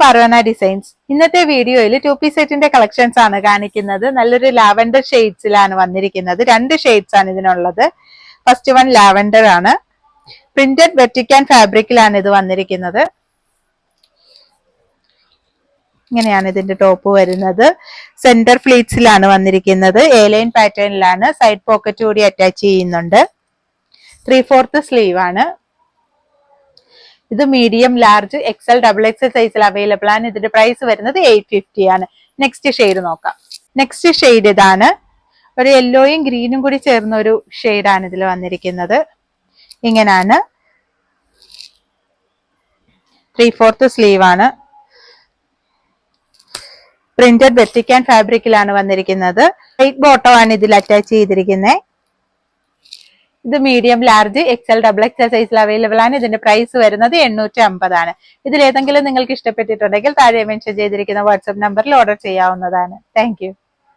പർവന designs. ഇന്നത്തെ വീഡിയോയിൽ 2 piece സെറ്റിന്റെ കളക്ഷൻസ് ആണ് കാണിക്കുന്നത്. നല്ലൊരു ലാവൻഡർ ഷെയ്ഡ്സിലാണ് വന്നിരിക്കുന്നത്. 2 ഷെയ്ഡ്സ് ആണ് ഇതിനുള്ളത്. ഫസ്റ്റ് വൺ ലാവൻഡർ ആണ്. പ്രിന്റഡ് വെർട്ടിക്കൻ ഫാബ്രിക്കിലാണ് ഇത് വന്നിരിക്കുന്നത്. ഇങ്ങനെയാണ് ഇതിന്റെ ടോപ്പ് വരുന്നത്. സെന്റർ ഫ്ലീറ്റ്സിലാണ് വന്നിരിക്കുന്നത്. എ ലൈൻ പാറ്റേണിലാണ്. സൈഡ് പോക്കറ്റ് കൂടി അറ്റാച്ച് ചെയ്യുന്നുണ്ട്. 3/4 സ്ലീവ് ആണ്. ഇത് മീഡിയം, ലാർജ്, എക്സൽ, XXL സൈസിൽ അവൈലബിൾ ആണ്. ഇതിന്റെ പ്രൈസ് വരുന്നത് 850 ആണ്. നെക്സ്റ്റ് ഷെയ്ഡ് നോക്കാം. നെക്സ്റ്റ് ഷെയ്ഡ് ഇതാണ്. ഒരു യെല്ലോയും ഗ്രീനും കൂടി ചേർന്ന ഒരു ഷെയ്ഡാണ് ഇതിൽ വന്നിരിക്കുന്നത്. ഇങ്ങനെയാണ്. 3/4 സ്ലീവ് ആണ്. പ്രിന്റഡ് വെർട്ടിക്കൻ ഫാബ്രിക്കിലാണ് വന്നിരിക്കുന്നത്. വൈറ്റ് ബോട്ടം ആണ് ഇതിൽ അറ്റാച്ച് ചെയ്തിരിക്കുന്നത്. ഇത് മീഡിയം, ലാർജ്, എക്സൽ, XXL സൈസിൽ അവൈലബിൾ ആണ്. ഇതിന്റെ പ്രൈസ് വരുന്നത് 850 ആണ്. ഇതിൽ ഏതെങ്കിലും നിങ്ങൾക്ക് ഇഷ്ടപ്പെട്ടിട്ടുണ്ടെങ്കിൽ താഴെ മെൻഷൻ ചെയ്തിരിക്കുന്ന വാട്സ്ആപ്പ് നമ്പറിൽ ഓർഡർ ചെയ്യാവുന്നതാണ്. താങ്ക്